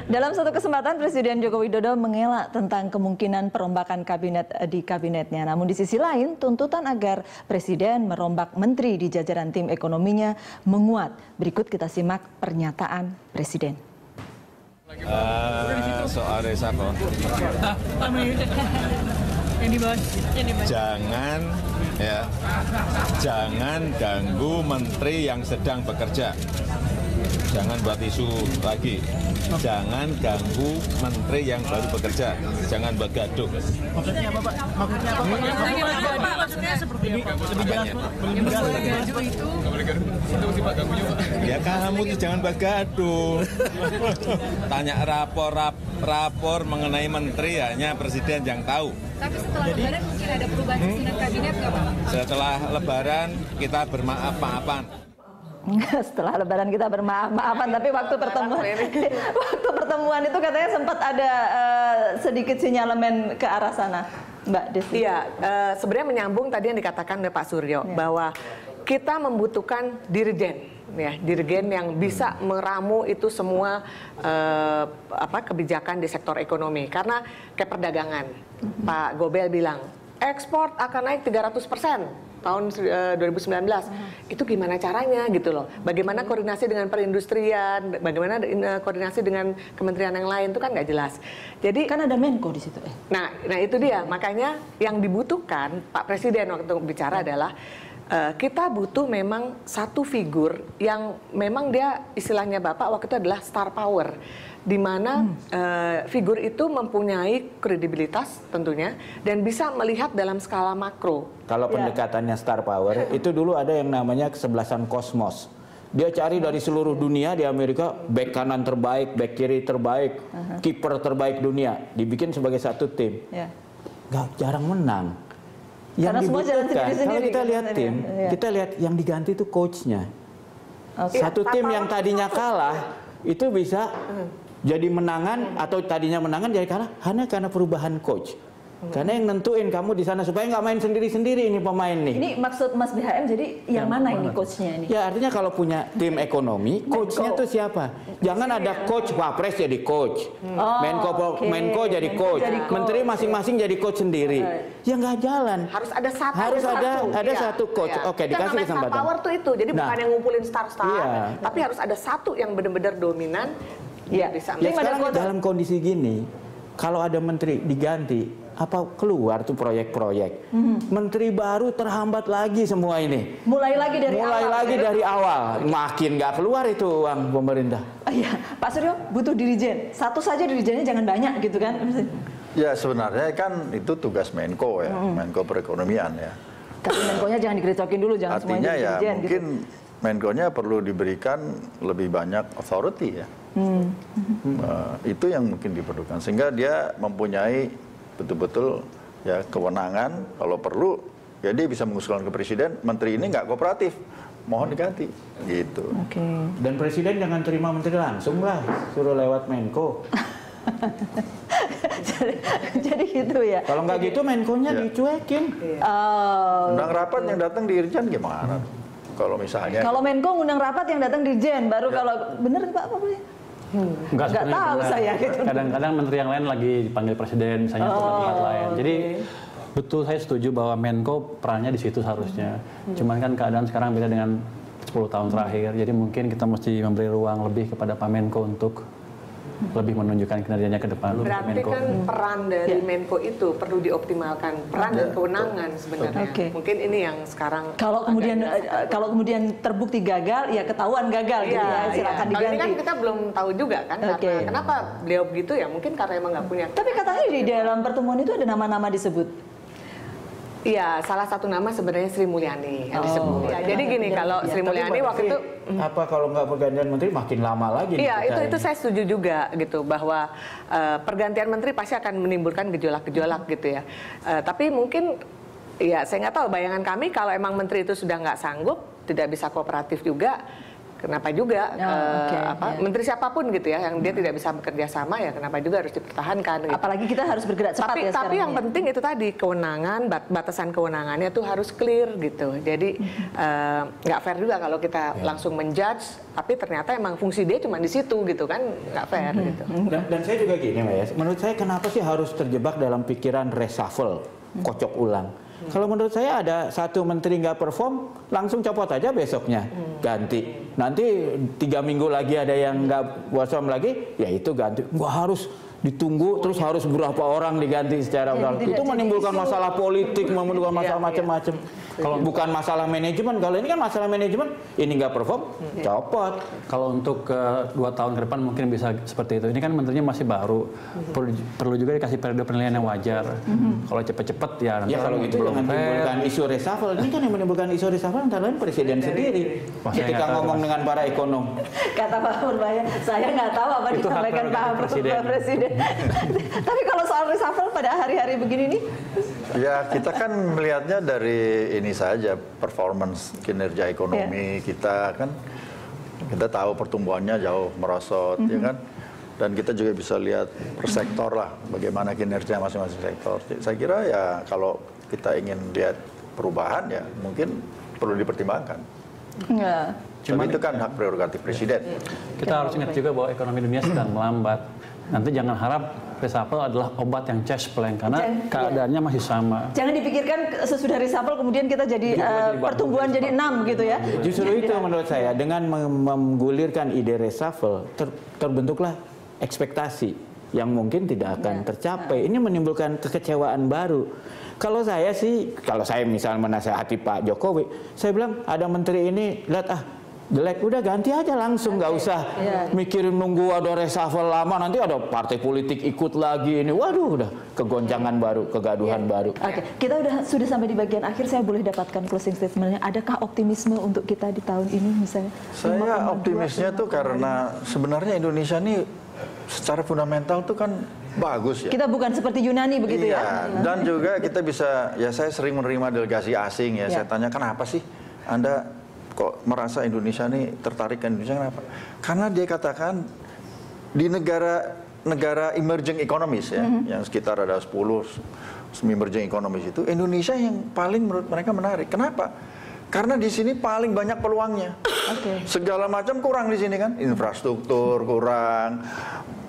Dalam satu kesempatan, Presiden Joko Widodo mengelak tentang kemungkinan perombakan kabinet di kabinetnya. Namun di sisi lain, tuntutan agar Presiden merombak menteri di jajaran tim ekonominya menguat. Berikut kita simak pernyataan Presiden. Soal reshuffle, jangan ganggu menteri yang sedang bekerja. Jangan buat isu lagi. Jangan ganggu menteri yang baru bekerja. Jangan buat gaduh. Maksudnya apa, Pak? Maksudnya seperti apa? Lebih jelas, Pak. Ya kamu tuh jangan buat gaduh. Tanya rapor mengenai menteri hanya presiden yang tahu. Tapi setelah Lebaran mungkin ada perubahan susunan kabinet nggak, Pak? Setelah Lebaran kita bermaaf-maafan. Setelah Lebaran kita bermaaf-maafan, tapi waktu pertemuan itu katanya sempat ada sedikit sinyalemen ke arah sana, Mbak Desi. Iya, sebenarnya menyambung tadi yang dikatakan oleh Pak Suryo, bahwa kita membutuhkan dirigen, ya, dirigen yang bisa meramu itu semua kebijakan di sektor ekonomi. Karena kayak perdagangan, Pak Gobel bilang ekspor akan naik 300%. Tahun 2019, itu gimana caranya gitu loh. Bagaimana koordinasi dengan perindustrian, bagaimana koordinasi dengan kementerian yang lain, itu kan nggak jelas. Jadi kan ada Menko di situ. Nah itu dia, makanya yang dibutuhkan Pak Presiden waktu bicara adalah kita butuh memang satu figur yang memang dia istilahnya Bapak waktu itu adalah star power, di mana figur itu mempunyai kredibilitas tentunya dan bisa melihat dalam skala makro. Kalau pendekatannya star power, itu dulu ada yang namanya kesebelasan kosmos. Dia cari dari seluruh dunia di Amerika, back kanan terbaik, back kiri terbaik, kiper terbaik dunia, dibikin sebagai satu tim. Nggak jarang menang. Yang dibutuhkan, kalau kita lihat tim, kita lihat yang diganti itu coachnya. Satu tim yang tadinya kalah, itu bisa jadi menangan atau tadinya menangan jadi kalah hanya karena perubahan coach. Karena yang nentuin kamu di sana supaya nggak main sendiri-sendiri ini pemain nih. Ini maksud Mas BHM, jadi yang mana ini coachnya ini? Ya artinya kalau punya tim ekonomi, coachnya tuh siapa? Jangan ada coach Wapres jadi coach, Menko jadi coach, menteri masing-masing jadi coach sendiri. Ya nggak jalan. Harus ada satu. Harus ada satu coach. Oke, dikasih kesempatan. Star power tuh itu, jadi bukan yang ngumpulin star-star, tapi harus ada satu yang benar-benar dominan. Ya sekarang dalam kondisi gini, kalau ada menteri diganti, apa keluar tuh proyek-proyek. Menteri baru terhambat lagi semua ini. Mulai lagi dari awal. Makin nggak keluar itu uang pemerintah. Iya, Pak Suryo butuh dirijen. Satu saja dirijennya jangan banyak gitu kan. Ya sebenarnya kan itu tugas Menko ya, Menko perekonomian ya. Tapi Menkonya jangan digerecokin dulu, jangan semuanya dirijen. Artinya ya mungkin gitu. Menkonya perlu diberikan lebih banyak authority ya. Itu yang mungkin diperlukan. Sehingga dia mempunyai betul-betul ya kewenangan, kalau perlu ya dia bisa mengusulkan ke presiden, menteri ini nggak kooperatif, mohon diganti gitu. Dan presiden jangan terima menteri langsung lah, suruh lewat Menko. jadi gitu ya. Kalau nggak gitu Menkonya dicuekin. Undang rapat yang datang dirjen gimana? Kalau misalnya Menko ngundang rapat yang datang dirjen, baru kalau bener Pak apa boleh? Nggak tahu saya gitu. Kadang-kadang menteri yang lain lagi dipanggil presiden misalnya untuk tempat lain. Jadi betul saya setuju bahwa Menko perannya di situ seharusnya. Cuman kan keadaan sekarang beda dengan 10 tahun terakhir. Jadi mungkin kita mesti memberi ruang lebih kepada Pak Menko untuk lebih menunjukkan kinerjanya ke depan. Berarti kan peran dari Menko itu perlu dioptimalkan, peran dan kewenangan sebenarnya. Mungkin ini yang sekarang kalau kemudian terbukti gagal, ya ketahuan gagal gitu ya, silakan diganti. Ini kan kita belum tahu juga kan karena kenapa beliau begitu ya, mungkin karena emang nggak punya. Tapi katanya di dalam pertemuan itu ada nama-nama disebut. Iya, salah satu nama sebenarnya Sri Mulyani yang disebut. Ya, jadi gini, kalau Sri Mulyani waktu itu apa kalau nggak pergantian menteri makin lama lagi? Iya, itu saya setuju juga gitu bahwa pergantian menteri pasti akan menimbulkan gejolak-gejolak gitu ya. Tapi mungkin ya saya nggak tahu, bayangan kami kalau emang menteri itu sudah nggak sanggup, tidak bisa kooperatif juga, kenapa juga menteri siapapun gitu ya yang dia tidak bisa bekerja sama ya kenapa juga harus dipertahankan gitu. Apalagi kita harus bergerak cepat Tapi yang penting itu tadi kewenangan, batasan kewenangannya tuh harus clear gitu. Jadi nggak fair juga kalau kita langsung menjudge tapi ternyata emang fungsi dia cuma di situ gitu kan, nggak fair gitu. Dan saya juga gini Mbak ya, menurut saya kenapa sih harus terjebak dalam pikiran reshuffle, kocok ulang? Kalau menurut saya ada satu menteri nggak perform, langsung copot aja besoknya, ganti. Nanti 3 minggu lagi ada yang nggak perform lagi, ya itu ganti. Nggak harus ditunggu, terus harus berapa orang diganti secara berlalu. Itu menimbulkan masalah politik, menimbulkan masalah macam-macam. Kalau bukan masalah manajemen, kalau ini kan masalah manajemen, ini nggak perform, copot. Kalau untuk 2 tahun ke depan mungkin bisa seperti itu. Ini kan menterinya masih baru, perlu juga dikasih periode penilaian yang wajar. Kalau cepet-cepet ya. Ya kalau gitu jangan menimbulkan isu reshuffle. Ini kan yang menimbulkan isu reshuffle antara lain presiden sendiri. Ketika ngomong dengan para ekonom. Kata Pak Purbaya, saya nggak tahu apa Itu disampaikan Pak Presiden. Tapi kalau soal reshuffle pada hari-hari begini nih? Ya kita kan melihatnya dari ini saja performance kinerja ekonomi kita kan kita tahu pertumbuhannya jauh merosot ya kan dan kita juga bisa lihat per sektor lah bagaimana kinerja masing-masing sektor. Saya kira ya kalau kita ingin lihat perubahan ya mungkin perlu dipertimbangkan. Enggak. Cuma itu kan hak prerogatif presiden. Kita harus ingat juga bahwa ekonomi dunia sedang melambat. Nanti jangan harap reshuffle adalah obat yang cash plan karena keadaannya masih sama. Jangan dipikirkan sesudah reshuffle kemudian kita jadi pertumbuhan jadi 6 gitu ya. Justru itu menurut saya dengan menggulirkan ide reshuffle terbentuklah ekspektasi yang mungkin tidak akan tercapai. Ini menimbulkan kekecewaan baru. Kalau saya sih, kalau saya misalnya menasehati Pak Jokowi, saya bilang ada menteri ini lihat jelek udah ganti aja langsung, nggak usah mikirin nunggu ada reshuffle lama nanti ada partai politik ikut lagi ini, waduh udah kegoncangan baru, kegaduhan baru. Oke, kita sudah sampai di bagian akhir. Saya boleh dapatkan closing statementnya. Adakah optimisme untuk kita di tahun ini misalnya? Saya optimisnya tuh karena sebenarnya Indonesia ini secara fundamental tuh kan bagus ya. Kita bukan seperti Yunani begitu ya. Dan juga kita bisa ya saya sering menerima delegasi asing ya. Saya tanya kenapa sih Anda kok merasa Indonesia ini tertarik ke Indonesia kenapa? Karena dia katakan di negara emerging economies ya, yang sekitar ada 10 emerging economies itu Indonesia yang paling menurut mereka menarik. Kenapa? Karena di sini paling banyak peluangnya. Segala macam kurang di sini kan, infrastruktur kurang,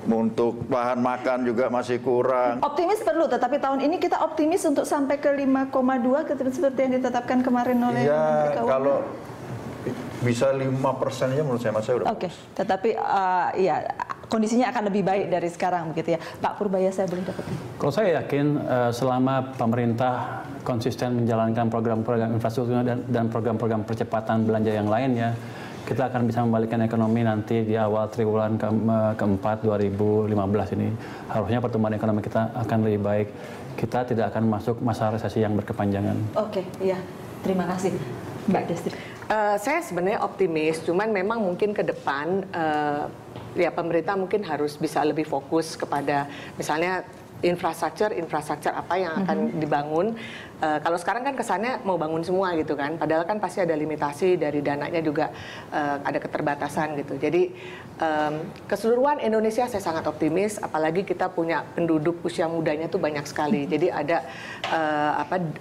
untuk bahan makan juga masih kurang. Optimis perlu, tetapi tahun ini kita optimis untuk sampai ke 5,2 seperti yang ditetapkan kemarin oleh Menteri Keuangan. Kalau bisa 5% aja menurut saya masih udah. Oke, tetapi ya kondisinya akan lebih baik dari sekarang begitu ya. Pak Purbaya, saya boleh dapat? Kalau saya yakin selama pemerintah konsisten menjalankan program-program infrastruktur dan program-program percepatan belanja yang lainnya, kita akan bisa membalikkan ekonomi nanti di awal triwulan keempat 2015 ini. Harusnya pertumbuhan ekonomi kita akan lebih baik. Kita tidak akan masuk masa resesi yang berkepanjangan. Oke, iya. Terima kasih, Mbak Destri. Saya sebenarnya optimis, cuman memang mungkin ke depan ya pemerintah mungkin harus bisa lebih fokus kepada misalnya infrastruktur apa yang akan dibangun. Kalau sekarang kan kesannya mau bangun semua gitu kan, padahal kan pasti ada limitasi dari dananya juga ada keterbatasan gitu. Jadi keseluruhan Indonesia saya sangat optimis, apalagi kita punya penduduk usia mudanya tuh banyak sekali. Jadi ada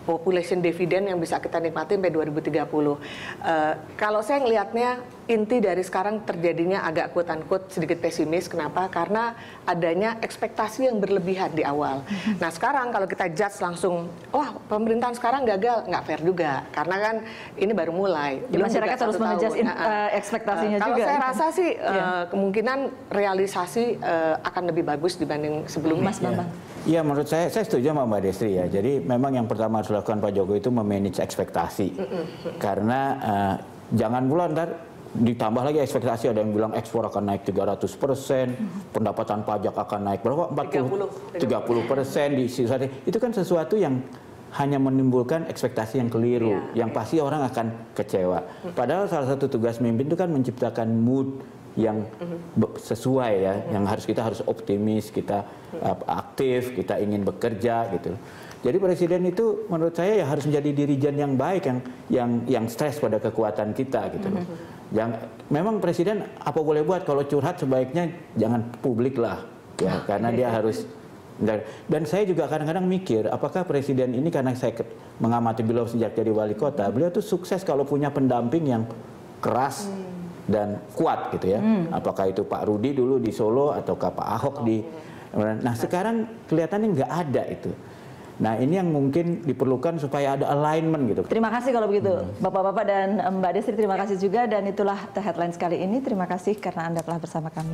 population dividend yang bisa kita nikmati sampai 2030. Kalau saya ngelihatnya inti dari sekarang terjadinya agak quote-unquote sedikit pesimis. Kenapa? Karena adanya ekspektasi yang berlebihan di awal. Nah sekarang kalau kita judge langsung, wah pemerintahan sekarang gagal, nggak fair juga. Karena kan ini baru mulai. Jadi masyarakat harus mengejas ekspektasinya juga. Kalau saya rasa sih kemungkinan realisasi akan lebih bagus dibanding sebelumnya. Mas Bambang. Iya menurut saya setuju sama Mbak Destri ya. Jadi memang yang pertama harus dilakukan Pak Jokowi itu memanage ekspektasi. Karena jangan pula ntar ditambah lagi ekspektasi, ada yang bilang ekspor akan naik 300%, pendapatan pajak akan naik berapa? 30% di sisa. Itu kan sesuatu yang hanya menimbulkan ekspektasi yang keliru, yang pasti orang akan kecewa. Padahal salah satu tugas pemimpin itu kan menciptakan mood yang sesuai ya, yang kita harus optimis, kita aktif, kita ingin bekerja gitu. Jadi presiden itu menurut saya ya harus menjadi dirijen yang baik, yang stres pada kekuatan kita gitu. memang presiden apa boleh buat, kalau curhat sebaiknya jangan publik lah, ya, karena dia harus. Dan saya juga kadang-kadang mikir, apakah presiden ini, karena saya mengamati beliau sejak jadi wali kota, beliau tuh sukses kalau punya pendamping yang keras dan kuat gitu ya. Apakah itu Pak Rudi dulu di Solo ataukah Pak Ahok di. Nah sekarang kelihatannya nggak ada itu. Nah ini yang mungkin diperlukan supaya ada alignment gitu. Terima kasih kalau begitu Bapak-bapak dan Mbak Destri, terima kasih juga, dan itulah The Headlines kali ini. Terima kasih karena Anda telah bersama kami.